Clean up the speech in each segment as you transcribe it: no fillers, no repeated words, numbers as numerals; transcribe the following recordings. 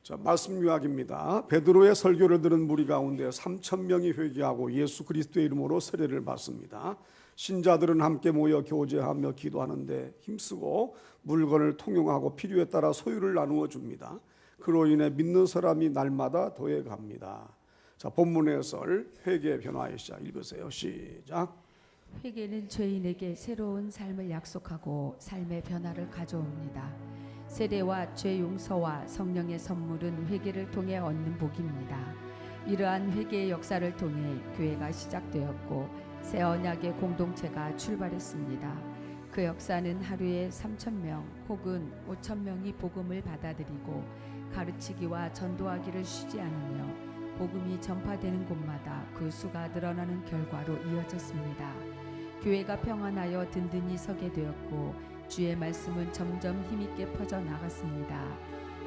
자, 말씀 요약입니다. 베드로의 설교를 들은 무리 가운데 3,000명이 회개하고 예수 그리스도의 이름으로 세례를 받습니다. 신자들은 함께 모여 교제하며 기도하는데 힘쓰고 물건을 통용하고 필요에 따라 소유를 나누어 줍니다. 그로 인해 믿는 사람이 날마다 더해갑니다. 자, 본문의 설 회개 변화의 시작 읽으세요. 시작. 회개는 죄인에게 새로운 삶을 약속하고 삶의 변화를 가져옵니다. 세례와 죄 용서와 성령의 선물은 회개를 통해 얻는 복입니다. 이러한 회개의 역사를 통해 교회가 시작되었고 새 언약의 공동체가 출발했습니다. 그 역사는 하루에 3,000명 혹은 5,000명이 복음을 받아들이고 가르치기와 전도하기를 쉬지 않으며 복음이 전파되는 곳마다 그 수가 늘어나는 결과로 이어졌습니다. 교회가 평안하여 든든히 서게 되었고 주의 말씀은 점점 힘있게 퍼져나갔습니다.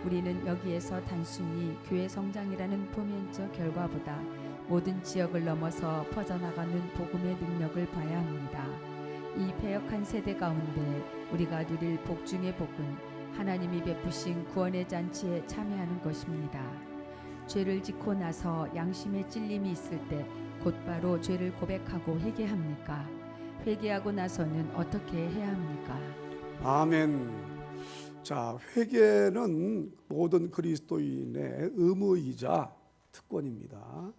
우리는 여기에서 단순히 교회 성장이라는 표면적 결과보다 모든 지역을 넘어서 퍼져나가는 복음의 능력을 봐야 합니다. 이 패역한 세대 가운데 우리가 누릴 복 중의 복은 하나님이 베푸신 구원의 잔치에 참여하는 것입니다. 죄를 짓고 나서 양심의 찔림이 있을 때 곧바로 죄를 고백하고 회개합니까? 회개하고 나서는 어떻게 해야 합니까? 아멘. 자, 회개는 모든 그리스도인의 의무이자 특권입니다.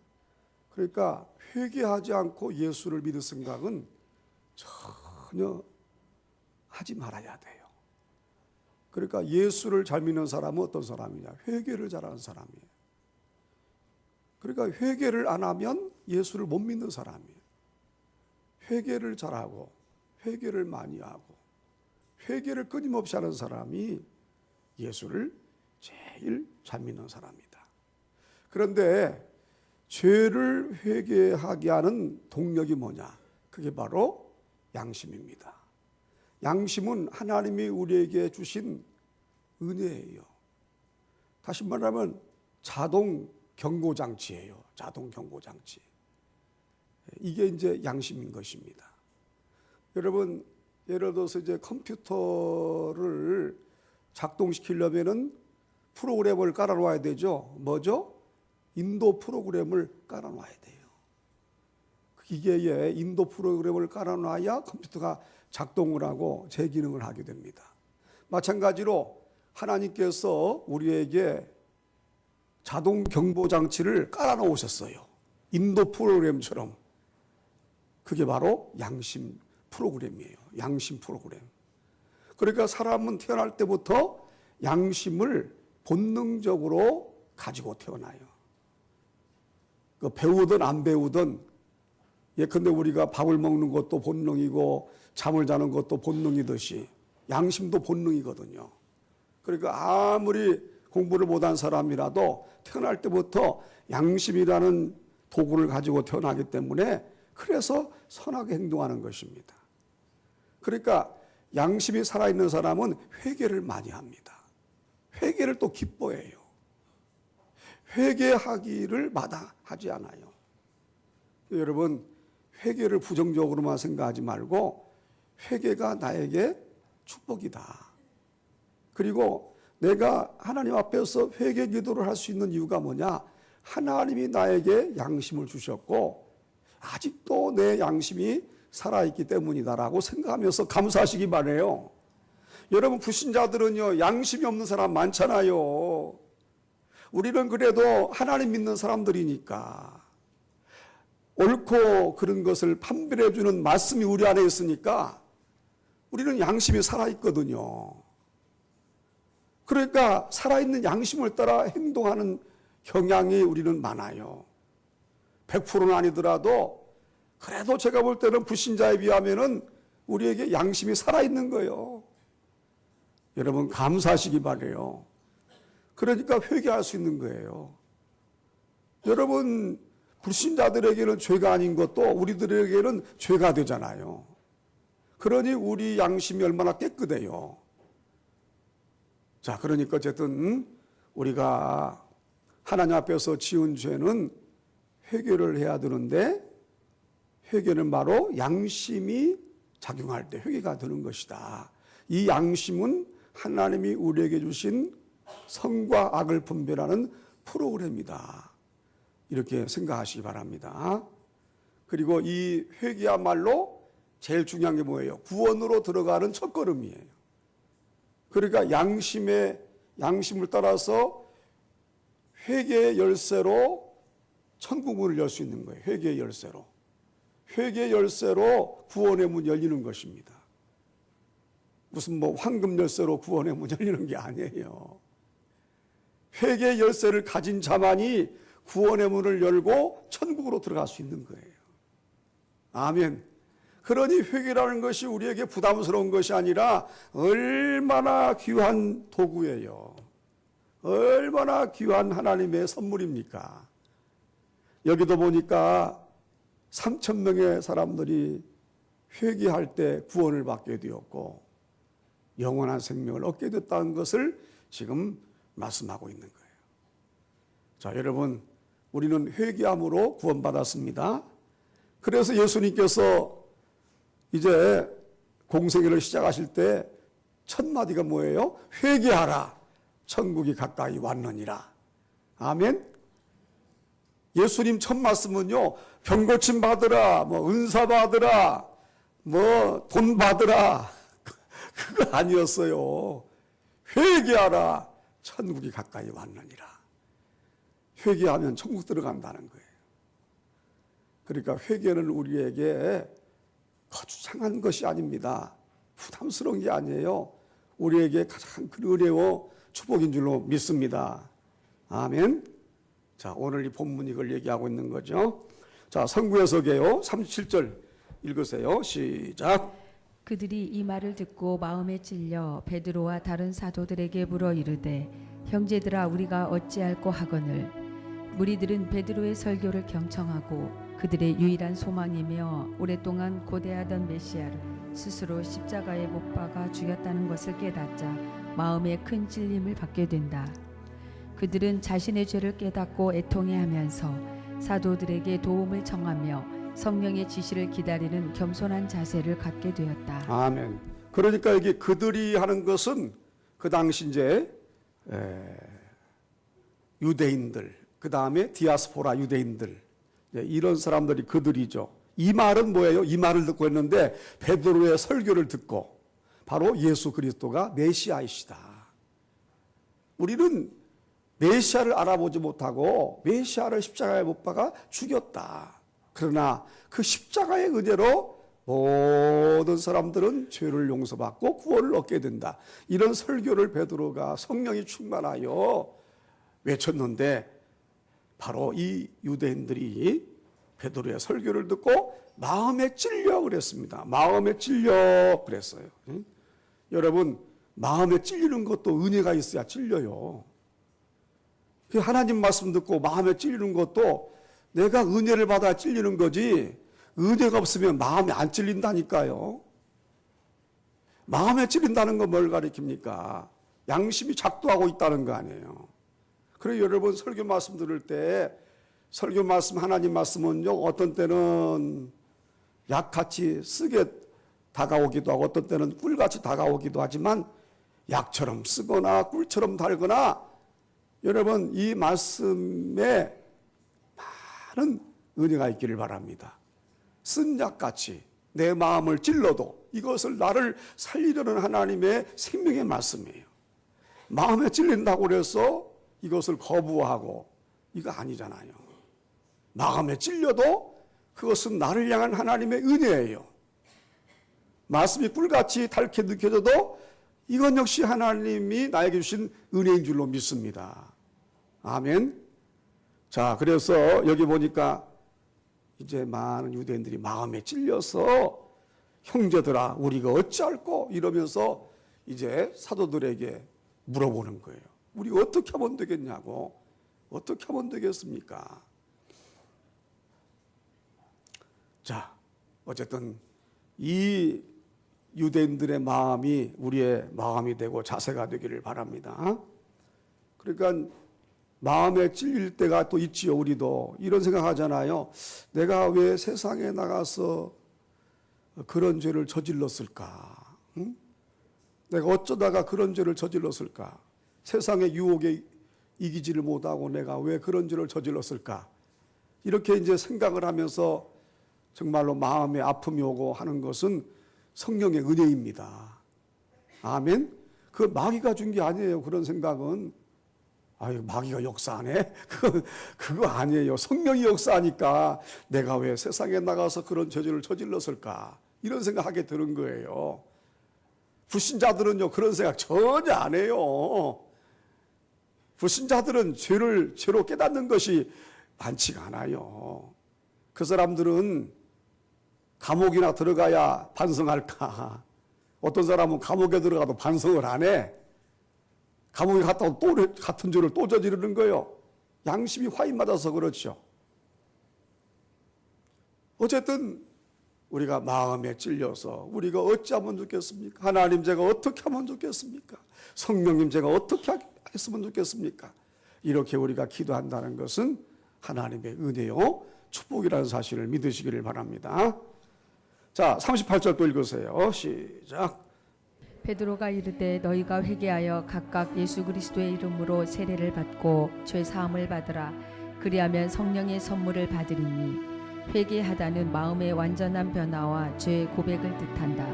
그러니까 회개하지 않고 예수를 믿을 생각은 전혀 하지 말아야 돼요. 그러니까 예수를 잘 믿는 사람은 어떤 사람이냐? 회개를 잘하는 사람이에요. 그러니까 회개를 안 하면 예수를 못 믿는 사람이에요. 회개를 잘하고 회개를 많이 하고 회개를 끊임없이 하는 사람이 예수를 제일 잘 믿는 사람이다. 그런데 죄를 회개하게 하는 동력이 뭐냐? 그게 바로 양심입니다. 양심은 하나님이 우리에게 주신 은혜예요. 다시 말하면 자동 경고장치예요. 자동 경고장치. 이게 이제 양심인 것입니다. 여러분, 예를 들어서 이제 컴퓨터를 작동시키려면은 프로그램을 깔아놔야 되죠. 뭐죠? 인도 프로그램을 깔아놔야 돼요. 기계에 인도 프로그램을 깔아놔야 컴퓨터가 작동을 하고 제 기능을 하게 됩니다. 마찬가지로 하나님께서 우리에게 자동 경보 장치를 깔아놓으셨어요. 인도 프로그램처럼. 그게 바로 양심 프로그램이에요. 양심 프로그램. 그러니까 사람은 태어날 때부터 양심을 본능적으로 가지고 태어나요. 배우든 안 배우든, 예컨대 우리가 밥을 먹는 것도 본능이고 잠을 자는 것도 본능이듯이 양심도 본능이거든요. 그러니까 아무리 공부를 못한 사람이라도 태어날 때부터 양심이라는 도구를 가지고 태어나기 때문에 그래서 선하게 행동하는 것입니다. 그러니까 양심이 살아있는 사람은 회개를 많이 합니다. 회개를 또 기뻐해요. 회개하기를 마다하지 않아요. 여러분, 회개를 부정적으로만 생각하지 말고 회개가 나에게 축복이다. 그리고 내가 하나님 앞에서 회개 기도를 할 수 있는 이유가 뭐냐? 하나님이 나에게 양심을 주셨고 아직도 내 양심이 살아있기 때문이다라고 생각하면서 감사하시기 바라요. 여러분, 불신자들은요, 양심이 없는 사람 많잖아요. 우리는 그래도 하나님 믿는 사람들이니까 옳고 그런 것을 판별해주는 말씀이 우리 안에 있으니까 우리는 양심이 살아있거든요. 그러니까 살아있는 양심을 따라 행동하는 경향이 우리는 많아요. 100%는 아니더라도 그래도 제가 볼 때는 불신자에 비하면은 우리에게 양심이 살아있는 거예요. 여러분, 감사하시기 바라요. 그러니까 회개할 수 있는 거예요. 여러분, 불신자들에게는 죄가 아닌 것도 우리들에게는 죄가 되잖아요. 그러니 우리 양심이 얼마나 깨끗해요. 자, 그러니까 어쨌든 우리가 하나님 앞에서 지은 죄는 회개를 해야 되는데 회개는 바로 양심이 작용할 때 회개가 되는 것이다. 이 양심은 하나님이 우리에게 주신 선과 악을 분별하는 프로그램이다. 이렇게 생각하시기 바랍니다. 그리고 이 회개야말로 제일 중요한 게 뭐예요? 구원으로 들어가는 첫걸음이에요. 그러니까 양심을 따라서 회개의 열쇠로 천국문을 열 수 있는 거예요. 회개의 열쇠로. 회개의 열쇠로 구원의 문 열리는 것입니다. 무슨 뭐 황금 열쇠로 구원의 문 열리는 게 아니에요. 회개의 열쇠를 가진 자만이 구원의 문을 열고 천국으로 들어갈 수 있는 거예요. 아멘. 그러니 회개라는 것이 우리에게 부담스러운 것이 아니라 얼마나 귀한 도구예요. 얼마나 귀한 하나님의 선물입니까? 여기도 보니까 3,000명의 사람들이 회개할 때 구원을 받게 되었고 영원한 생명을 얻게 됐다는 것을 지금 말씀하고 있는 거예요. 자, 여러분, 우리는 회개함으로 구원받았습니다. 그래서 예수님께서 이제 공생애를 시작하실 때 첫 마디가 뭐예요? 회개하라. 천국이 가까이 왔느니라. 아멘. 예수님 첫 말씀은요, 병고침 받으라, 뭐 은사 받으라, 뭐 돈 받으라, 그거 아니었어요. 회개하라. 천국이 가까이 왔느니라. 회개하면 천국 들어간다는 거예요. 그러니까 회개는 우리에게 거추장한 것이 아닙니다. 부담스러운 게 아니에요. 우리에게 가장 큰 은혜와 축복인 줄로 믿습니다. 아멘. 자, 오늘 이 본문 이걸 얘기하고 있는 거죠. 자, 성구에서게요. 37절 읽으세요. 시작. 그들이 이 말을 듣고 마음에 찔려 베드로와 다른 사도들에게 물어 이르되 형제들아 우리가 어찌할꼬 하거늘. 무리들은 베드로의 설교를 경청하고 그들의 유일한 소망이며 오랫동안 고대하던 메시아를 스스로 십자가에 못 박아 죽였다는 것을 깨닫자 마음에 큰 찔림을 받게 된다. 그들은 자신의 죄를 깨닫고 애통해하면서 사도들에게 도움을 청하며 성령의 지시를 기다리는 겸손한 자세를 갖게 되었다. 아멘. 그러니까 여기 그들이 하는 것은 그 당시 이제 유대인들, 그 다음에 디아스포라 유대인들, 이런 사람들이 그들이죠. 이 말은 뭐예요? 이 말을 듣고 했는데 베드로의 설교를 듣고 바로 예수 그리스도가 메시아이시다. 우리는 메시아를 알아보지 못하고 메시아를 십자가에 못 박아 죽였다. 그러나 그 십자가의 은혜로 모든 사람들은 죄를 용서받고 구원을 얻게 된다. 이런 설교를 베드로가 성령이 충만하여 외쳤는데 바로 이 유대인들이 베드로의 설교를 듣고 마음에 찔려 그랬습니다. 마음에 찔려 그랬어요. 여러분, 마음에 찔리는 것도 은혜가 있어야 찔려요. 하나님 말씀 듣고 마음에 찔리는 것도 내가 은혜를 받아 찔리는 거지, 은혜가 없으면 마음에 안 찔린다니까요. 마음에 찔린다는 건 뭘 가리킵니까? 양심이 작동하고 있다는 거 아니에요. 그래서 여러분 설교 말씀 들을 때 설교 말씀, 하나님 말씀은요, 어떤 때는 약같이 쓰게 다가오기도 하고 어떤 때는 꿀같이 다가오기도 하지만 약처럼 쓰거나 꿀처럼 달거나 여러분 이 말씀에 많은 은혜가 있기를 바랍니다. 쓴 약같이 내 마음을 찔러도 이것을 나를 살리려는 하나님의 생명의 말씀이에요. 마음에 찔린다고 해서 이것을 거부하고 이거 아니잖아요. 마음에 찔려도 그것은 나를 향한 하나님의 은혜예요. 말씀이 꿀같이 달게 느껴져도 이건 역시 하나님이 나에게 주신 은혜인 줄로 믿습니다. 아멘. 자, 그래서 여기 보니까 이제 많은 유대인들이 마음에 찔려서 형제들아 우리가 어찌할꼬 이러면서 이제 사도들에게 물어보는 거예요. 우리가 어떻게 하면 되겠냐고. 어떻게 하면 되겠습니까? 자, 어쨌든 이 유대인들의 마음이 우리의 마음이 되고 자세가 되기를 바랍니다. 그러니까 마음에 찔릴 때가 또 있지요. 우리도 이런 생각하잖아요. 내가 왜 세상에 나가서 그런 죄를 저질렀을까? 응? 내가 어쩌다가 그런 죄를 저질렀을까? 세상의 유혹에 이기지를 못하고 내가 왜 그런 죄를 저질렀을까? 이렇게 이제 생각을 하면서 정말로 마음에 아픔이 오고 하는 것은 성령의 은혜입니다. 아멘. 그 마귀가 준 게 아니에요. 그런 생각은. 아유, 마귀가 역사하네? 그거 아니에요. 성령이 역사하니까 내가 왜 세상에 나가서 그런 죄를 저질렀을까? 이런 생각하게 되는 거예요. 불신자들은요, 그런 생각 전혀 안 해요. 불신자들은 죄로 깨닫는 것이 많지가 않아요. 그 사람들은 감옥이나 들어가야 반성할까? 어떤 사람은 감옥에 들어가도 반성을 안 해. 감옥에 갔다고 또 같은 죄를 또 저지르는 거예요. 양심이 화인 맞아서 그렇죠. 어쨌든 우리가 마음에 찔려서 우리가 어찌하면 좋겠습니까? 하나님 제가 어떻게 하면 좋겠습니까? 성령님 제가 어떻게 했으면 좋겠습니까? 이렇게 우리가 기도한다는 것은 하나님의 은혜요 축복이라는 사실을 믿으시기를 바랍니다. 자, 38절 또 읽으세요. 시작. 베드로가 이르되 너희가 회개하여 각각 예수 그리스도의 이름으로 세례를 받고 죄 사함을 받으라. 그리하면 성령의 선물을 받으리니 회개하다는 마음의 완전한 변화와 죄 고백을 뜻한다.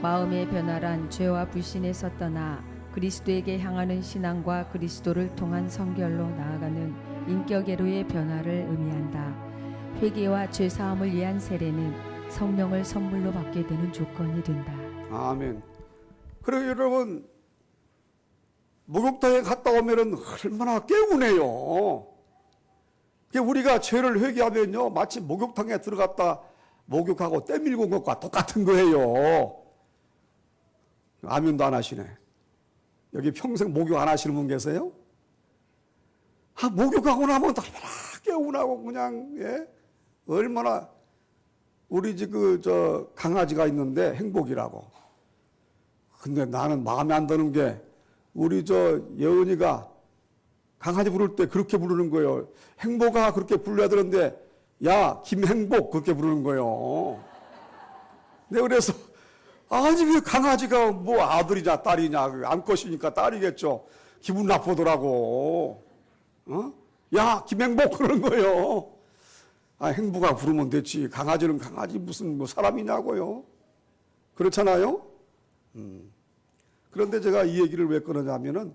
마음의 변화란 죄와 불신에서 떠나 그리스도에게 향하는 신앙과 그리스도를 통한 성결로 나아가는 인격애로의 변화를 의미한다. 회개와 죄 사함을 위한 세례는 성령을 선물로 받게 되는 조건이 된다. 아멘. 그리고 여러분, 목욕탕에 갔다 오면은 얼마나 개운해요. 우리가 죄를 회개하면요, 마치 목욕탕에 들어갔다 목욕하고 때밀고 온 것과 똑같은 거예요. 아멘도 안 하시네. 여기 평생 목욕 안 하시는 분 계세요? 목욕하고 나면 얼마나 개운하고 그냥, 예? 얼마나, 우리 집 강아지가 있는데 행복이라고. 근데 나는 마음에 안 드는 게 우리 예은이가 강아지 부를 때 그렇게 부르는 거예요. 행복아 그렇게 불러야 되는데 야 김행복 그렇게 부르는 거예요. 내가 그래서 아니 왜 강아지가 뭐 아들이냐 딸이냐 암컷이니까 딸이겠죠. 기분 나쁘더라고. 야 김행복 그러는 거예요. 행복아 부르면 됐지. 강아지는 강아지 무슨 뭐 사람이냐고요. 그렇잖아요. 그런데 제가 이 얘기를 왜 꺼내냐면은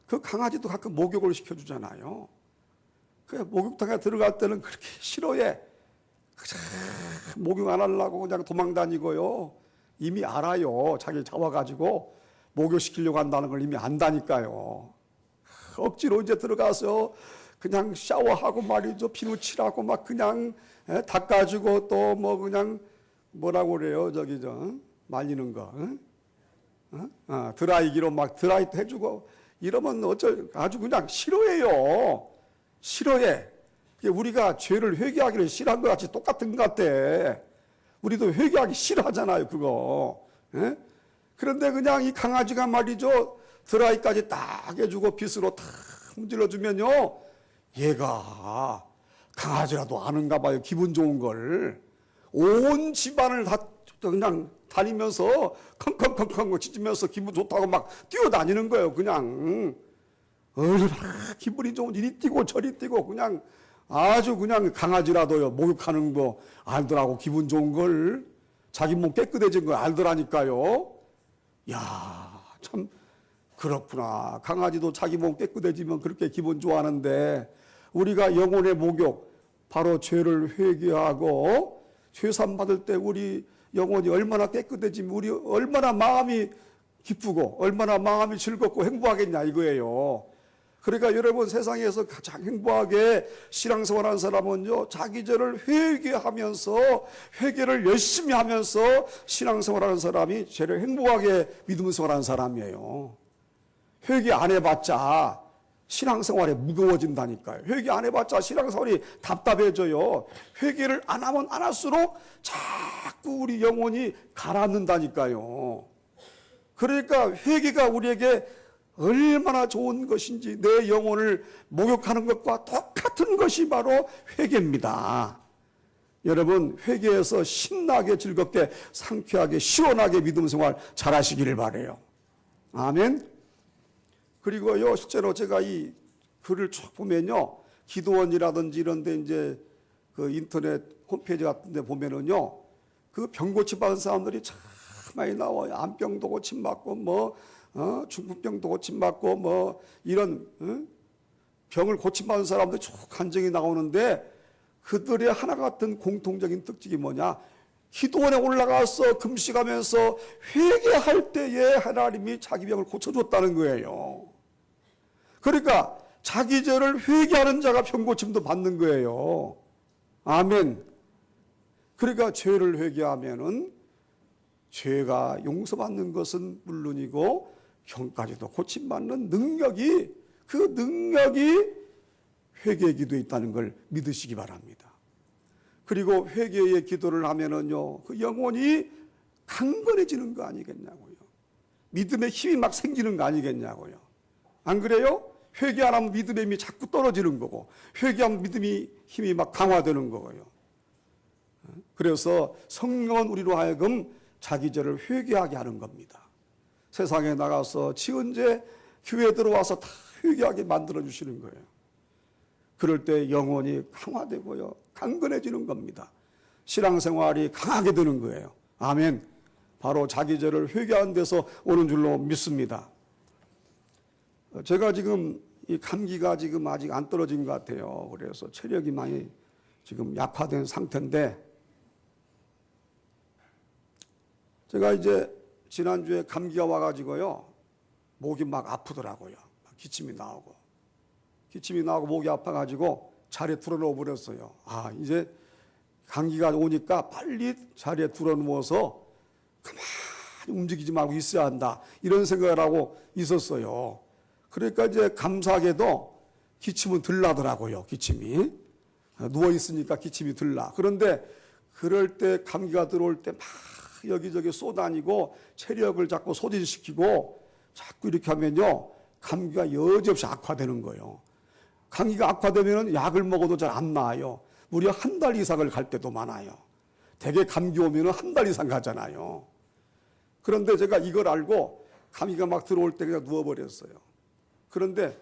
그 강아지도 가끔 목욕을 시켜주잖아요. 그 목욕탕에 들어갈 때는 그렇게 싫어해. 목욕 안 하려고 그냥 도망다니고요. 이미 알아요. 자기 잡아가지고 목욕시키려고 한다는 걸 이미 안다니까요. 억지로 이제 들어가서 그냥 샤워하고 말이죠. 비누칠하고 막 그냥 닦아주고 또 뭐 그냥 뭐라고 그래요. 말리는 거. 드라이기로 막 드라이 해주고 이러면 아주 그냥 싫어해요. 싫어해. 우리가 죄를 회개하기를 싫어한 것 같이 똑같은 것 같아. 우리도 회개하기 싫어하잖아요, 그거. 예? 그런데 그냥 이 강아지가 말이죠. 드라이까지 딱 해주고 빗으로 탁 문질러주면요. 얘가 강아지라도 아는가 봐요. 기분 좋은 걸. 온 집안을 다 그냥 다니면서 컹컹컹컹 짖으면서 기분 좋다고 막 뛰어다니는 거예요. 그냥 얼마나 기분이 좋은 이리 뛰고 저리 뛰고 그냥 아주 그냥 강아지라도요 목욕하는 거 알더라고. 기분 좋은 걸 자기 몸 깨끗해진 걸 알더라니까요. 야, 참 그렇구나. 강아지도 자기 몸 깨끗해지면 그렇게 기분 좋아하는데 우리가 영혼의 목욕 바로 죄를 회개하고 죄산 받을 때 우리 영혼이 얼마나 깨끗해지면 우리 얼마나 마음이 기쁘고 얼마나 마음이 즐겁고 행복하겠냐 이거예요. 그러니까 여러분 세상에서 가장 행복하게 신앙생활하는 사람은요 자기 죄를 회개하면서 회개를 열심히 하면서 신앙생활하는 사람이 죄를 행복하게 믿으면서 하는 사람이에요. 회개 안 해봤자 신앙생활이 무거워진다니까요. 회개 안 해봤자 신앙생활이 답답해져요. 회개를 안 하면 안 할수록 자꾸 우리 영혼이 가라앉는다니까요. 그러니까 회개가 우리에게 얼마나 좋은 것인지 내 영혼을 목욕하는 것과 똑같은 것이 바로 회개입니다. 여러분 회개해서 신나게 즐겁게 상쾌하게 시원하게 믿음 생활 잘하시기를 바라요. 아멘. 그리고요, 실제로 제가 이 글을 쭉 보면요, 기도원이라든지 이런데 이제 그 인터넷 홈페이지 같은데 보면은요, 그 병 고침 받은 사람들이 참 많이 나와요. 암병도 고침 받고 뭐 중풍병도 고침 받고 뭐 이런 병을 고침 받은 사람들 쭉 간증이 나오는데 그들의 하나 같은 공통적인 특징이 뭐냐? 기도원에 올라가서 금식하면서 회개할 때에 하나님이 자기 병을 고쳐줬다는 거예요. 그러니까 자기 죄를 회개하는 자가 병 고침도 받는 거예요. 아멘. 그러니까 죄를 회개하면은 죄가 용서받는 것은 물론이고 병까지도 고침받는 능력이, 그 능력이 회개의 기도에 있다는 걸 믿으시기 바랍니다. 그리고 회개의 기도를 하면은요, 그 영혼이 강건해지는 거 아니겠냐고요. 믿음의 힘이 막 생기는 거 아니겠냐고요. 안 그래요? 회개 안 하면 믿음의 힘이 자꾸 떨어지는 거고, 회개하면 믿음의 힘이 막 강화되는 거고요. 그래서 성령은 우리로 하여금 자기 죄를 회개하게 하는 겁니다. 세상에 나가서 지은 죄 교회에 들어와서 다 회개하게 만들어 주시는 거예요. 그럴 때 영혼이 강화되고요, 강건해지는 겁니다. 신앙생활이 강하게 되는 거예요. 아멘. 바로 자기 죄를 회개하는 데서 오는 줄로 믿습니다. 제가 지금 이 감기가 지금 아직 안 떨어진 것 같아요. 그래서 체력이 많이 지금 약화된 상태인데, 제가 이제 지난주에 감기가 와가지고요, 목이 막 아프더라고요. 막 기침이 나오고 목이 아파가지고 자리에 들어누워 버렸어요. 아, 이제 감기가 오니까 빨리 자리에 들어누워서 가만히 움직이지 말고 있어야 한다, 이런 생각을 하고 있었어요. 그러니까 이제 감사하게도 기침은 덜 나더라고요. 기침이 누워 있으니까 기침이 덜 나. 그런데 그럴 때 감기가 들어올 때 막 여기저기 쏘다니고 체력을 자꾸 소진시키고 자꾸 이렇게 하면요, 감기가 여지없이 악화되는 거예요. 감기가 악화되면 약을 먹어도 잘 안 나아요. 무려 한 달 이상을 갈 때도 많아요. 대개 감기 오면 한 달 이상 가잖아요. 그런데 제가 이걸 알고 감기가 막 들어올 때 그냥 누워버렸어요. 그런데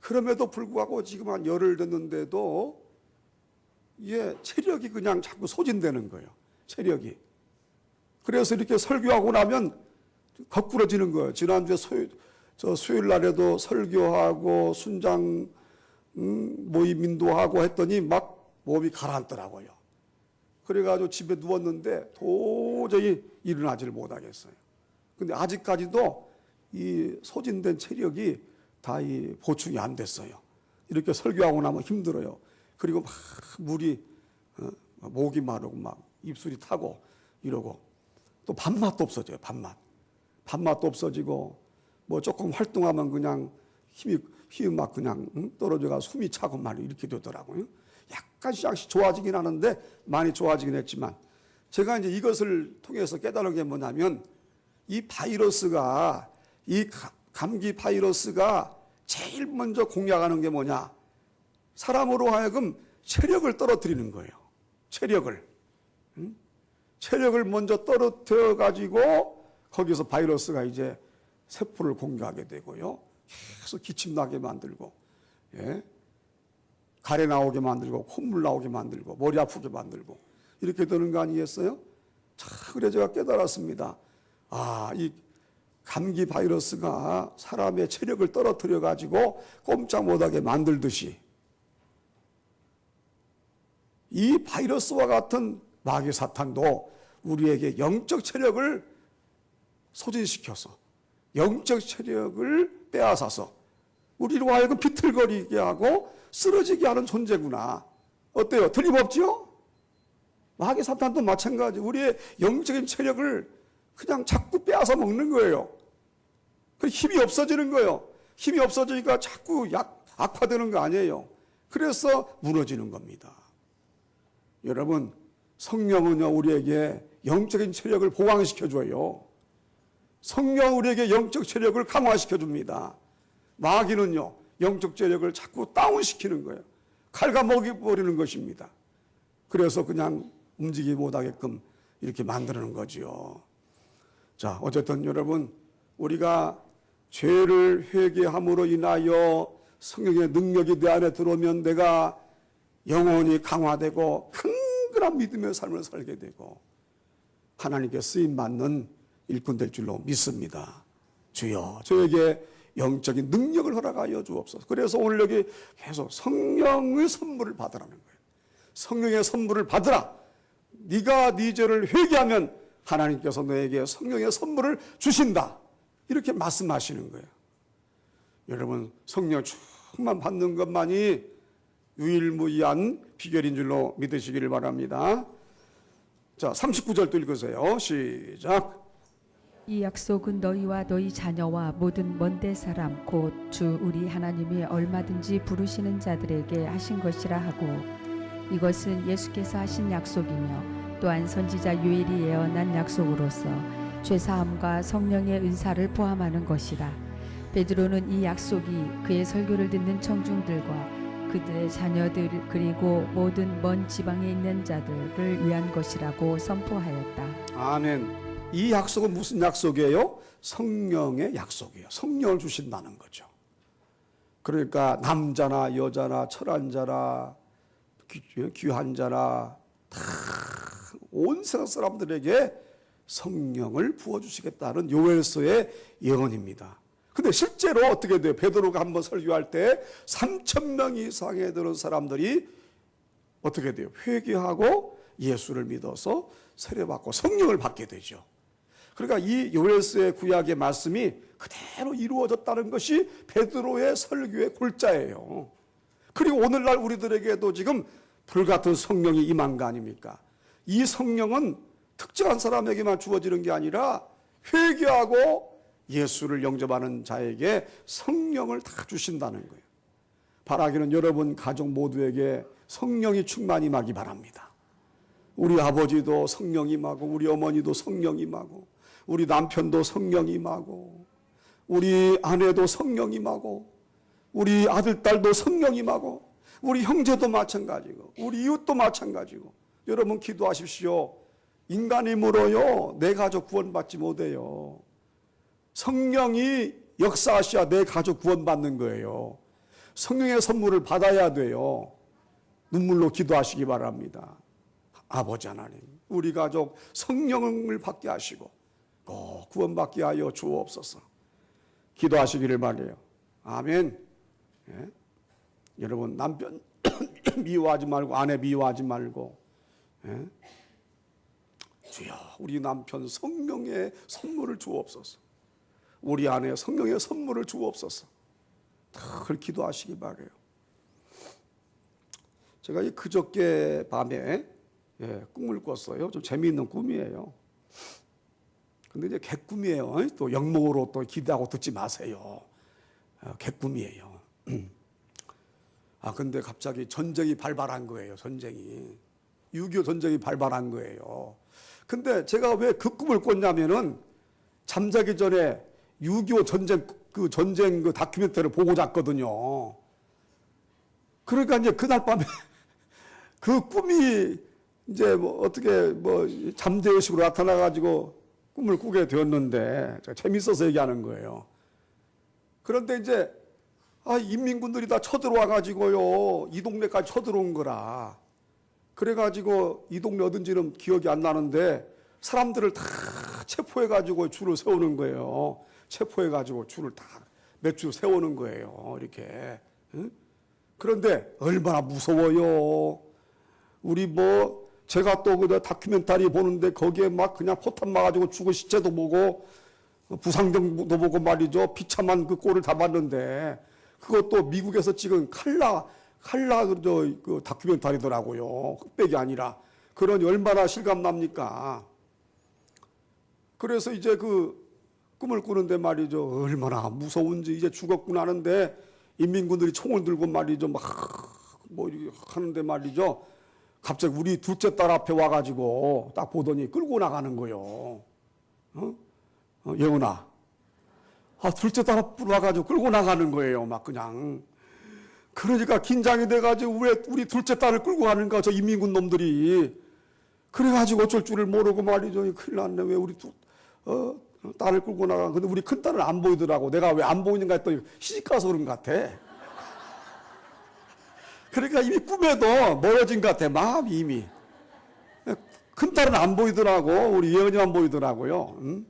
그럼에도 불구하고 지금 한 열흘 됐는데도 체력이 그냥 자꾸 소진되는 거예요. 체력이. 그래서 이렇게 설교하고 나면 거꾸러지는 거예요. 지난주에 수요일 날에도 설교하고 순장 모임 인도하고 했더니 막 몸이 가라앉더라고요. 그래가지고 집에 누웠는데 도저히 일어나지를 못하겠어요. 근데 아직까지도 이 소진된 체력이 다 이 보충이 안 됐어요. 이렇게 설교하고 나면 힘들어요. 그리고 막 물이 목이 마르고 막 입술이 타고 이러고, 또 밥맛도 없어져요. 밥맛도 없어지고, 뭐 조금 활동하면 그냥 힘이 막 그냥 떨어져가 숨이 차고 말이요, 이렇게 되더라고요. 약간씩 좋아지긴 하는데, 많이 좋아지긴 했지만, 제가 이제 이것을 통해서 깨달은 게 뭐냐면, 이 바이러스가, 이 감기 바이러스가 제일 먼저 공략하는 게 뭐냐? 사람으로 하여금 체력을 떨어뜨리는 거예요. 체력을 먼저 떨어뜨려 가지고 거기서 바이러스가 이제 세포를 공격하게 되고요, 계속 기침 나게 만들고, 가래 나오게 만들고, 콧물 나오게 만들고, 머리 아프게 만들고, 이렇게 되는 거 아니겠어요? 자, 그래 제가 깨달았습니다. 아, 이 감기 바이러스가 사람의 체력을 떨어뜨려 가지고 꼼짝 못하게 만들듯이, 이 바이러스와 같은 마귀 사탄도 우리에게 영적 체력을 소진시켜서, 영적 체력을 빼앗아서 우리로 하여금 비틀거리게 하고 쓰러지게 하는 존재구나. 어때요? 틀림없죠? 마귀 사탄도 마찬가지. 우리의 영적인 체력을 그냥 자꾸 빼앗아 먹는 거예요. 그 힘이 없어지는 거예요. 힘이 없어지니까 자꾸 악화되는 거 아니에요. 그래서 무너지는 겁니다. 여러분, 성령은요, 우리에게 영적인 체력을 보강시켜줘요. 성령 우리에게 영적 체력을 강화시켜줍니다. 마귀는요, 영적 체력을 자꾸 다운시키는 거예요. 칼과 먹여버리는 것입니다. 그래서 그냥 움직이지 못하게끔 이렇게 만드는 거지요. 자, 어쨌든 여러분, 우리가 죄를 회개함으로 인하여 성령의 능력이 내 안에 들어오면 내가 영혼이 강화되고 강건한 믿음의 삶을 살게 되고 하나님께 쓰임받는 일꾼 될 줄로 믿습니다. 주여 저에게 영적인 능력을 허락하여 주옵소서. 그래서 오늘 여기 계속 성령의 선물을 받으라는 거예요. 성령의 선물을 받으라. 네가 네 죄를 회개하면 하나님께서 너에게 성령의 선물을 주신다. 이렇게 말씀하시는 거예요. 여러분 성령 충만 받는 것만이 유일무이한 비결인 줄로 믿으시기를 바랍니다. 자, 39절도 읽으세요. 시작. 이 약속은 너희와 너희 자녀와 모든 먼데 사람 곧 주 우리 하나님이 얼마든지 부르시는 자들에게 하신 것이라 하고 이것은 예수께서 하신 약속이며 또한 선지자 요엘이 예언한 약속으로서 죄사함과 성령의 은사를 포함하는 것이라. 베드로는 이 약속이 그의 설교를 듣는 청중들과 그들의 자녀들 그리고 모든 먼 지방에 있는 자들을 위한 것이라고 선포하였다. 아멘. 이 약속은 무슨 약속이에요? 성령의 약속이에요. 성령을 주신다는 거죠. 그러니까 남자나 여자나 철한 자나 귀한 자나 다 온 세상 사람들에게 성령을 부어주시겠다는 요엘서의 예언입니다. 근데 실제로 어떻게 돼요? 베드로가 한번 설교할 때 3,000명 이상에 들은 사람들이 어떻게 돼요? 회개하고 예수를 믿어서 세례받고 성령을 받게 되죠. 그러니까 이 요엘서의 구약의 말씀이 그대로 이루어졌다는 것이 베드로의 설교의 골자예요. 그리고 오늘날 우리들에게도 지금 불같은 성령이 임한 거 아닙니까? 이 성령은 특정한 사람에게만 주어지는 게 아니라 회개하고 예수를 영접하는 자에게 성령을 다 주신다는 거예요. 바라기는 여러분 가족 모두에게 성령이 충만히 임하기 바랍니다. 우리 아버지도 성령 임하고 우리 어머니도 성령 임하고 우리 남편도 성령 임하고 우리 아내도 성령 임하고 우리 아들 딸도 성령 임하고 우리 형제도 마찬가지고 우리 이웃도 마찬가지고 여러분 기도하십시오. 인간 힘으로요 내 가족 구원받지 못해요. 성령이 역사하셔야 내 가족 구원받는 거예요. 성령의 선물을 받아야 돼요. 눈물로 기도하시기 바랍니다. 아버지 하나님, 우리 가족 성령을 받게 하시고 꼭 구원받게 하여 주옵소서. 기도하시기를 바라요. 아멘. 예? 여러분 남편 미워하지 말고 아내 미워하지 말고 예? 주여 우리 남편 성령의 선물을 주옵소서. 우리 아내 성령의 선물을 주옵소서. 늘 기도하시기 바라요. 제가 이 그저께 밤에 꿈을 꿨어요. 좀 재미있는 꿈이에요. 근데 이제 개꿈이에요. 또 영몽으로 또 기대하고 듣지 마세요. 개꿈이에요. 근데 갑자기 전쟁이 발발한 거예요. 전쟁이. 6.25 전쟁이 발발한 거예요. 근데 제가 왜 그 꿈을 꿨냐면은 잠자기 전에 6.25 전쟁 그 다큐멘터리를 보고 잤거든요. 그러니까 이제 그날 밤에 그 꿈이 이제 뭐 어떻게 뭐 잠재의식으로 나타나가지고 꿈을 꾸게 되었는데 제가 재밌어서 얘기하는 거예요. 그런데 이제 인민군들이 다 쳐들어와가지고요 이 동네까지 쳐들어온 거라. 그래가지고 이 동네 어딘지는 기억이 안 나는데 사람들을 다 체포해가지고 줄을 세우는 거예요. 체포해가지고 줄을 다 몇 줄 세우는 거예요. 이렇게. 응? 그런데 얼마나 무서워요. 우리 뭐 제가 또 그 다큐멘터리 보는데 거기에 막 그냥 포탄 맞아가지고 죽은 시체도 보고 부상정도 보고 말이죠. 비참한 그 꼴을 다 봤는데 그것도 미국에서 찍은 칼라 그 다큐멘터리더라고요. 흑백이 아니라. 그러니 얼마나 실감납니까? 그래서 이제 그 꿈을 꾸는데 말이죠. 얼마나 무서운지 이제 죽었구나 하는데 인민군들이 총을 들고 말이죠. 막 뭐 이렇게 하는데 말이죠. 갑자기 우리 둘째 딸 앞에 와가지고 딱 보더니 끌고 나가는 거예요. 예훈아. 둘째 딸 앞으로 와가지고 끌고 나가는 거예요. 막 그냥. 그러니까 긴장이 돼가지고 왜 우리 둘째 딸을 끌고 가는가 저 인민군 놈들이. 그래가지고 어쩔 줄을 모르고 말이죠. 큰일 났네. 왜 우리 딸을 끌고 나가. 근데 우리 큰딸은 안 보이더라고. 내가 왜 안 보이는가 했더니 시집가서 그런 것 같아. 그러니까 이미 꿈에도 멀어진 것 같아. 마음이 이미. 큰딸은 안 보이더라고. 우리 예언이만 보이더라고요. 응?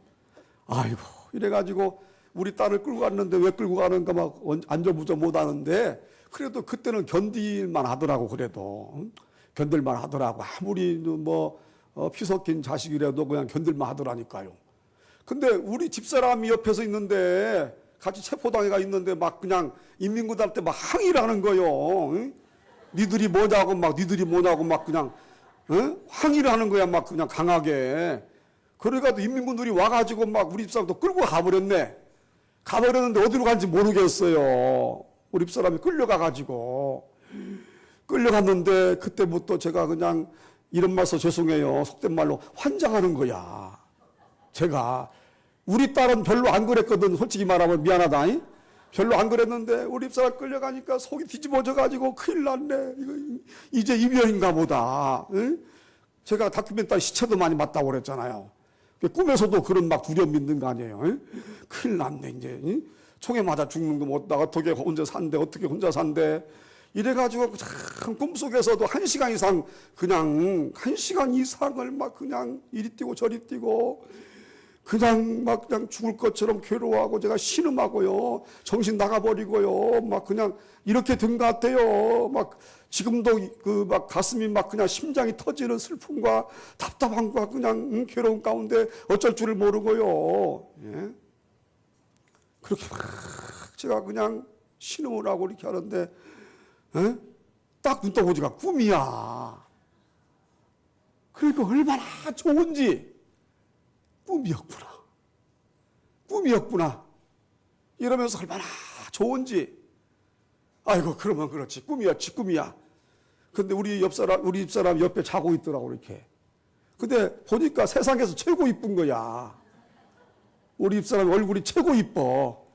아이고 이래가지고 우리 딸을 끌고 갔는데 왜 끌고 가는가 막 안절부절 못하는데 그래도 그때는 견딜만 하더라고. 그래도 응? 견딜만 하더라고. 아무리 뭐 피 섞인 자식이라도 그냥 견딜만 하더라니까요. 근데 우리 집사람이 옆에서 있는데 같이 체포당해가 있는데 막 그냥 인민군한테 막 항의를 하는 거요. 응? 니들이 뭐냐고 막 그냥 응? 항의를 하는 거야. 막 그냥 강하게. 그래가지고 인민군들이 와가지고 막 우리 집사람도 끌고 가버렸네. 가버렸는데 어디로 간지 모르겠어요. 우리 집사람이 끌려가가지고. 끌려갔는데 그때부터 제가 그냥 이런 말 써 죄송해요. 속된 말로 환장하는 거야. 제가. 우리 딸은 별로 안 그랬거든. 솔직히 말하면 미안하다. 별로 안 그랬는데 우리 집사람 끌려가니까 속이 뒤집어져가지고 큰일 났네. 이제 이별인가 보다. 응? 제가 다큐멘터리 시체도 많이 봤다고 그랬잖아요. 꿈에서도 그런 막 두려움 믿는 거 아니에요. 응? 큰일 났네 이제. 응? 총에 맞아 죽는 거 못다 어떻게 혼자 산대 어떻게 혼자 산대. 이래가지고 참 꿈속에서도 1시간 이상 그냥 1시간 이상을 막 그냥 이리 뛰고 저리 뛰고 그냥 막 그냥 죽을 것처럼 괴로워하고 제가 신음하고요. 정신 나가버리고요. 막 그냥 이렇게 된 것 같아요. 막 지금도 그 막 가슴이 막 그냥 심장이 터지는 슬픔과 답답함과 그냥 괴로운 가운데 어쩔 줄을 모르고요. 예? 그렇게 막 제가 그냥 신음을 하고 이렇게 하는데 예? 딱 눈 떠보니까 꿈이야. 그러니까 얼마나 좋은지 꿈이었구나. 꿈이었구나. 이러면서 얼마나 좋은지. 아이고, 그러면 그렇지. 꿈이었지, 꿈이야. 근데 우리 집사람 옆에 자고 있더라고, 이렇게. 근데 보니까 세상에서 최고 이쁜 거야. 우리 집사람 얼굴이 최고 이뻐.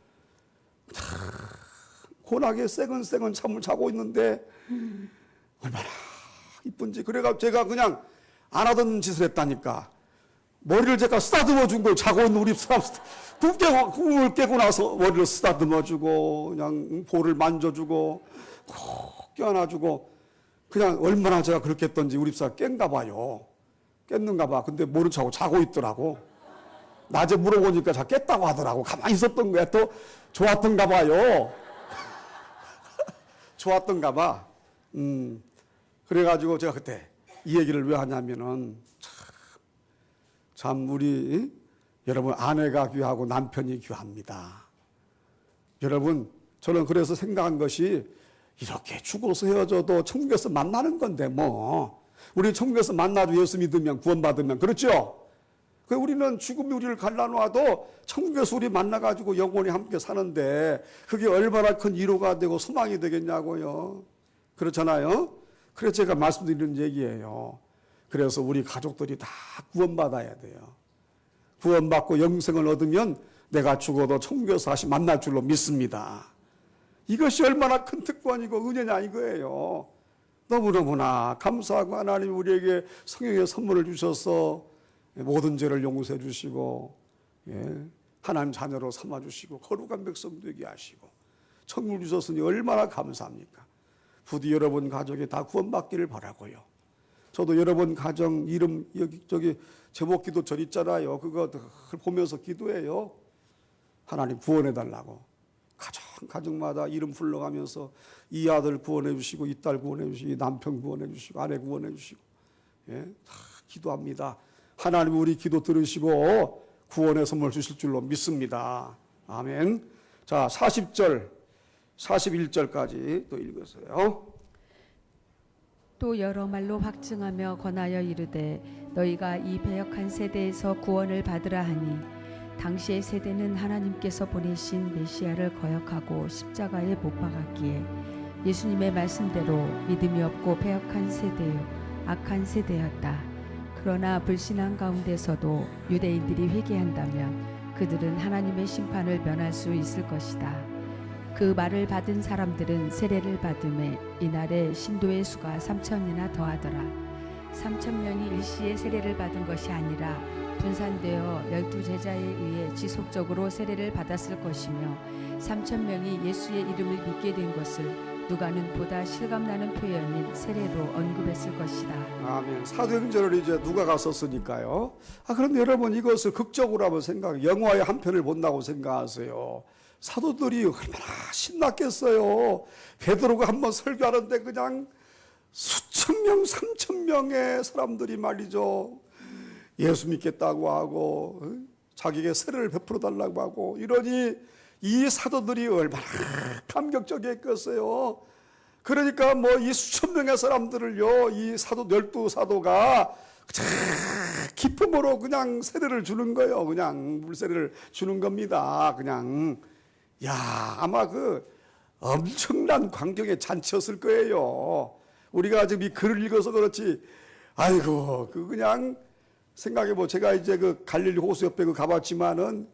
고나게 새근새근 잠을 자고 있는데 얼마나 이쁜지. 그래가 제가 그냥 안 하던 짓을 했다니까. 머리를 제가 쓰다듬어 준 거예요. 자고 있는 우리 사람 꿈을 깨고 나서 머리를 쓰다듬어 주고 그냥 볼을 만져주고 콕 껴안아주고 그냥 얼마나 제가 그렇게 했던지 우리 사람 깬가 봐요. 깼는가 봐. 근데 모른 척하고 자고 있더라고. 낮에 물어보니까 자 깼다고 하더라고. 가만히 있었던 거야. 또 좋았던가 봐요. 좋았던가 봐. 그래가지고 제가 그때 이 얘기를 왜 하냐면은 참 우리 여러분 아내가 귀하고 남편이 귀합니다. 여러분 저는 그래서 생각한 것이 이렇게 죽어서 헤어져도 천국에서 만나는 건데 뭐 우리 천국에서 만나도 예수 믿으면 구원받으면 그렇죠? 우리는 죽음이 우리를 갈라놓아도 천국에서 우리 만나가지고 영원히 함께 사는데 그게 얼마나 큰 위로가 되고 소망이 되겠냐고요. 그렇잖아요. 그래서 제가 말씀드리는 얘기예요. 그래서 우리 가족들이 다 구원받아야 돼요. 구원받고 영생을 얻으면 내가 죽어도 천국에서 다시 만날 줄로 믿습니다. 이것이 얼마나 큰 특권이고 은혜냐 이거예요. 너무너무나 감사하고 하나님 우리에게 성령의 선물을 주셔서 모든 죄를 용서해 주시고 하나님 자녀로 삼아주시고 거룩한 백성 되게 하시고 천국을 주셨으니 얼마나 감사합니까. 부디 여러분 가족이 다 구원받기를 바라고요. 저도 여러분 가정 이름 여기 제목 기도절 있잖아요. 그거 보면서 기도해요. 하나님 구원해 달라고. 가정마다 이름 불러가면서 이 아들 구원해 주시고 이 딸 구원해 주시고 이 남편 구원해 주시고 아내 구원해 주시고 다 기도합니다. 하나님 우리 기도 들으시고 구원의 선물 주실 줄로 믿습니다. 아멘. 자 40절 41절까지 또 읽으세요. 또 여러 말로 확증하며 권하여 이르되 너희가 이 배역한 세대에서 구원을 받으라 하니 당시의 세대는 하나님께서 보내신 메시아를 거역하고 십자가에 못 박았기에 예수님의 말씀대로 믿음이 없고 배역한 세대요 악한 세대였다. 그러나 불신앙 가운데서도 유대인들이 회개한다면 그들은 하나님의 심판을 면할 수 있을 것이다. 그 말을 받은 사람들은 세례를 받음에 이날에 신도의 수가 3,000이나 더하더라. 3,000명이 일시에 세례를 받은 것이 아니라 분산되어 12제자에 의해 지속적으로 세례를 받았을 것이며 3,000명이 예수의 이름을 믿게 된 것을 누가는 보다 실감나는 표현인 세례로 언급했을 것이다. 아멘. 사도행전을 이제 누가가 썼으니까요. 그런데 여러분 이것을 극적으로 한번 영화의 한 편을 본다고 생각하세요. 사도들이 얼마나 신났겠어요. 베드로가 한번 설교하는데 그냥 수천 명, 3,000명의 사람들이 말이죠. 예수 믿겠다고 하고 자기에게 세례를 베풀어 달라고 하고 이러니 이 사도들이 얼마나 감격적이었겠어요. 그러니까 뭐 이 수천 명의 사람들을요, 이 사도 12사도가 기쁨으로 그냥 세례를 주는 거예요. 그냥 물세례를 주는 겁니다. 그냥 아마 그 엄청난 광경의 잔치였을 거예요. 우리가 지금 이 글을 읽어서 그렇지, 아이고 그 그냥 생각해보. 제가 이제 그 갈릴리 호수 옆에 가봤지만은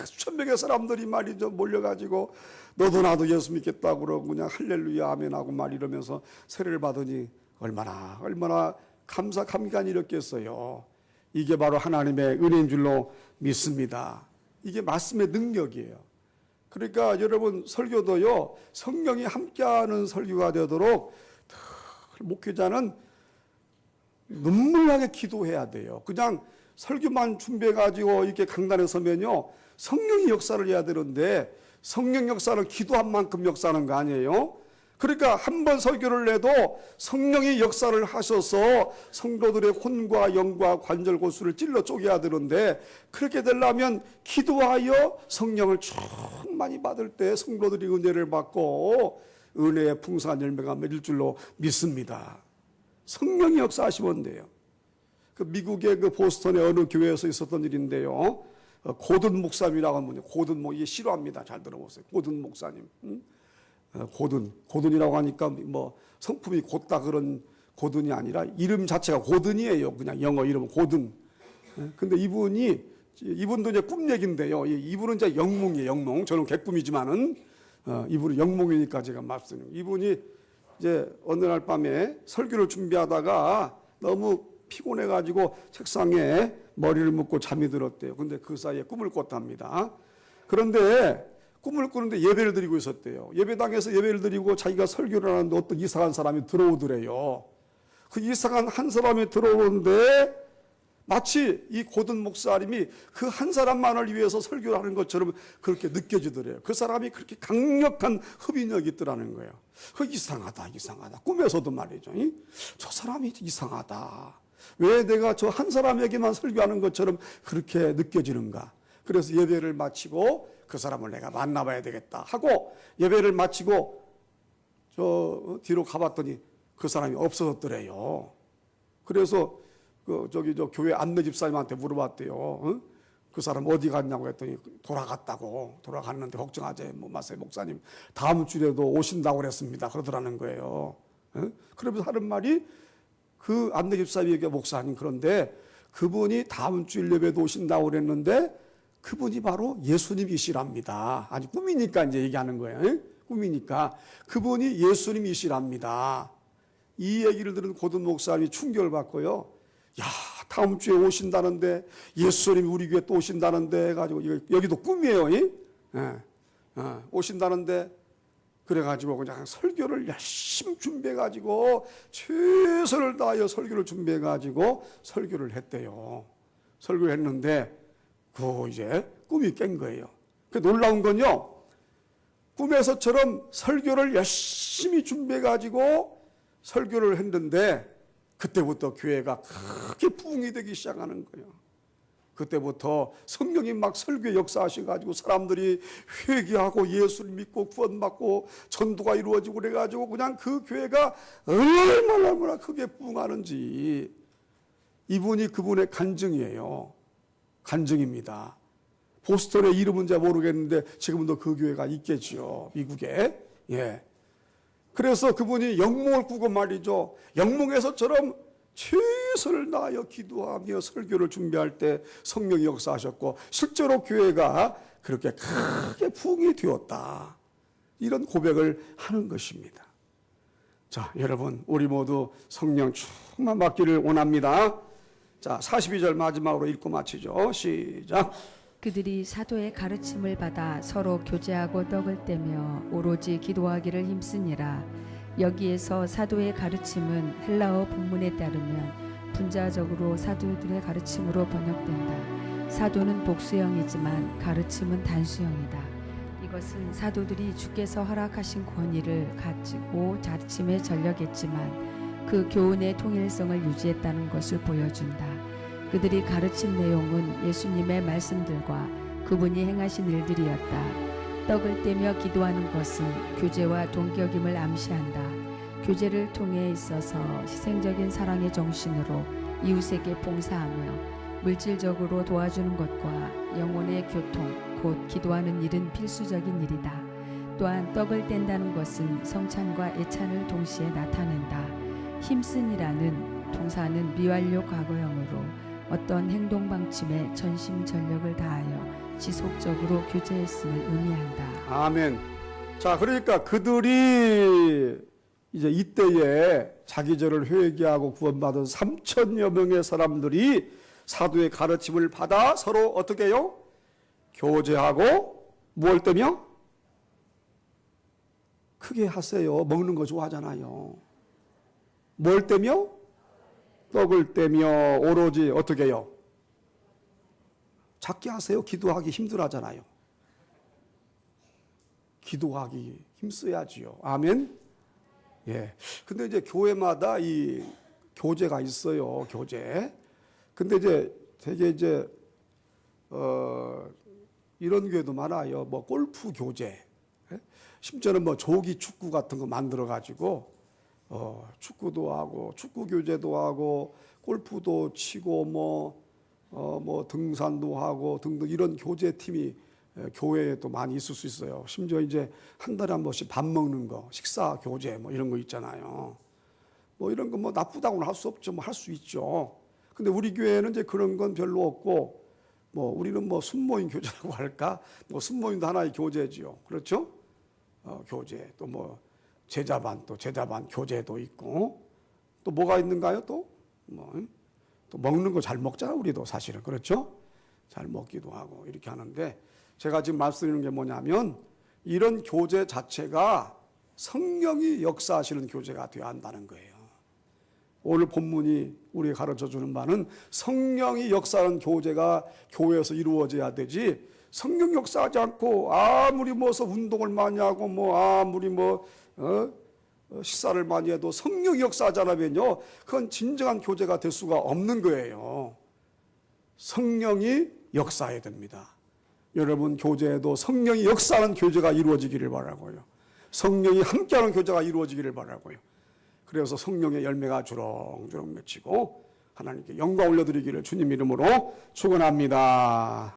수천 명의 사람들이 말이죠 몰려가지고 너도 나도 예수 믿겠다고 그러고 그냥 할렐루야 아멘하고 말 이러면서 세례를 받으니 얼마나 감사감간이 이렇겠어요. 이게 바로 하나님의 은혜인 줄로 믿습니다. 이게 말씀의 능력이에요. 그러니까 여러분 설교도요, 성령이 함께하는 설교가 되도록 목회자는 눈물나게 기도해야 돼요. 그냥 설교만 준비해가지고 이렇게 강단에 서면요, 성령이 역사를 해야 되는데 성령 역사는 기도한 만큼 역사하는 거 아니에요? 그러니까 한 번 설교를 내도 성령이 역사를 하셔서 성도들의 혼과 영과 관절 골수를 찔러 쪼개야 되는데, 그렇게 되려면 기도하여 성령을 충만히 받을 때 성도들이 은혜를 받고 은혜의 풍성한 열매가 맺을 줄로 믿습니다. 성령이 역사하시면 돼요. 그 미국의 그 보스턴의 어느 교회에서 있었던 일인데요. 고든 목사님이라고 하는 분이, 이게 싫어합니다. 잘 들어보세요. 고든 목사님. 고든이라고 하니까 뭐 성품이 곧다 그런 고든이 아니라 이름 자체가 고든이에요. 그냥 영어 이름 고든. 근데 이분도 이제 꿈 얘기인데요. 이분은 이제 영몽이에요. 영몽. 저는 개꿈이지만은 이분은 영몽이니까 제가 말씀드립니다. 이분이 이제 어느 날 밤에 설교를 준비하다가 너무 피곤해가지고 책상에 머리를 묶고 잠이 들었대요. 근데 그 사이에 꿈을 꿨답니다. 그런데 꿈을 꾸는데 예배를 드리고 있었대요. 예배당에서 예배를 드리고 자기가 설교를 하는데 어떤 이상한 사람이 들어오더래요. 그 이상한 한 사람이 들어오는데 마치 이 고든 목사님이 그 한 사람만을 위해서 설교를 하는 것처럼 그렇게 느껴지더래요. 그 사람이 그렇게 강력한 흡인력이 있더라는 거예요. 이상하다. 꿈에서도 말이죠. 저 사람이 이상하다. 왜 내가 저 한 사람에게만 설교하는 것처럼 그렇게 느껴지는가? 그래서 예배를 마치고 그 사람을 내가 만나봐야 되겠다 하고 예배를 마치고 저 뒤로 가봤더니 그 사람이 없어졌더래요. 그래서 저 교회 안내 집사님한테 물어봤대요. 그 사람 어디 갔냐고 했더니 돌아갔는데 걱정하지 마세요 목사님, 다음 주에도 오신다고 그랬습니다 그러더라는 거예요. 그러면서 하는 말이, 그 안내 집사님에게 목사님, 그런데 그분이 다음 주 예배도 오신다고 그랬는데 그분이 바로 예수님이시랍니다. 아니 꿈이니까 이제 얘기하는 거예요. 꿈이니까 그분이 예수님이시랍니다. 이 얘기를 들은 고든 목사님이 충격을 받고요. 다음 주에 오신다는데, 예수님이 우리 교회 또 오신다는데 해가지고, 여기도 꿈이에요. 오신다는데, 그래가지고 그냥 설교를 열심히 준비해가지고, 최선을 다하여 설교를 준비해가지고, 설교를 했대요. 설교를 했는데, 이제 꿈이 깬 거예요. 그 놀라운 건요, 꿈에서처럼 설교를 열심히 준비해가지고, 설교를 했는데, 그때부터 교회가 크게 부흥이 되기 시작하는 거예요. 그때부터 성령이 막 설교에 역사하셔가지고 사람들이 회개하고 예수를 믿고 구원받고 전도가 이루어지고 그래가지고 그냥 그 교회가 얼마나 크게 부흥하는지, 이분이 그분의 간증이에요. 간증입니다. 보스턴의 이름은 잘 모르겠는데 지금도 그 교회가 있겠죠. 미국에. 그래서 그분이 영몽을 꾸고 말이죠. 영몽에서처럼 최선을 다하여 기도하며 설교를 준비할 때 성령이 역사하셨고, 실제로 교회가 그렇게 크게 부흥이 되었다. 이런 고백을 하는 것입니다. 자, 여러분, 우리 모두 성령 충만 받기를 원합니다. 자, 42절 마지막으로 읽고 마치죠. 시작. 그들이 사도의 가르침을 받아 서로 교제하고 떡을 떼며 오로지 기도하기를 힘쓰니라. 여기에서 사도의 가르침은 헬라어 본문에 따르면 분자적으로 사도들의 가르침으로 번역된다. 사도는 복수형이지만 가르침은 단수형이다. 이것은 사도들이 주께서 허락하신 권위를 가지고 가르침에 전력했지만 그 교훈의 통일성을 유지했다는 것을 보여준다. 그들이 가르친 내용은 예수님의 말씀들과 그분이 행하신 일들이었다. 떡을 떼며 기도하는 것은 교제와 동격임을 암시한다. 교제를 통해 있어서 희생적인 사랑의 정신으로 이웃에게 봉사하며 물질적으로 도와주는 것과 영혼의 교통, 곧 기도하는 일은 필수적인 일이다. 또한 떡을 뗀다는 것은 성찬과 애찬을 동시에 나타낸다. 힘쓴이라는 동사는 미완료 과거형으로 어떤 행동 방침에 전심전력을 다하여 지속적으로 교제했음을 의미한다. 아멘. 자, 그러니까 그들이 이제 이때에 자기 죄를 회개하고 구원받은 3천여 명의 사람들이 사도의 가르침을 받아 서로 어떻게 해요? 교제하고 무엇 때며? 크게 하세요. 먹는 거 좋아하잖아요. 뭘 때며? 떡을 떼며 오로지 어떻게 해요? 작게 하세요. 기도하기 힘들어하잖아요. 기도하기 힘써야지요. 아멘. 예. 근데 이제 교회마다 이 교제가 있어요. 교제. 근데 이제 되게 이제 이런 교회도 많아요. 뭐 골프 교제. 예? 심지어는 뭐 조기 축구 같은 거 만들어 가지고 축구도 하고 축구 교제도 하고 골프도 치고 뭐 등산도 하고 등등 이런 교제 팀이 교회에 또 많이 있을 수 있어요. 심지어 이제 한 달에 한 번씩 밥 먹는 거, 식사 교제 뭐 이런 거 있잖아요. 뭐 이런 거 뭐 나쁘다고는 할 수 없죠. 뭐 할 수 있죠. 근데 우리 교회는 이제 그런 건 별로 없고 뭐 우리는 뭐 순모임 교제라고 할까? 뭐 순모임도 하나의 교제지요. 그렇죠? 교제 또 뭐 제자반 교제도 있고 또 뭐가 있는가요? 또 먹는 거 잘 먹잖아 우리도 사실은. 그렇죠? 잘 먹기도 하고 이렇게 하는데 제가 지금 말씀드리는 게 뭐냐면 이런 교제 자체가 성령이 역사하시는 교제가 되어야 한다는 거예요. 오늘 본문이 우리에게 가르쳐주는 바는 성령이 역사하는 교제가 교회에서 이루어져야 되지, 성령 역사하지 않고 아무리 뭐서 운동을 많이 하고 뭐 아무리 식사를 많이 해도 성령이 역사하지 않으면요, 그건 진정한 교제가 될 수가 없는 거예요. 성령이 역사해야 됩니다. 여러분 교제에도 성령이 역사하는 교제가 이루어지기를 바라고요. 성령이 함께하는 교제가 이루어지기를 바라고요. 그래서 성령의 열매가 주렁주렁 맺히고 하나님께 영광 올려드리기를 주님 이름으로 축원합니다.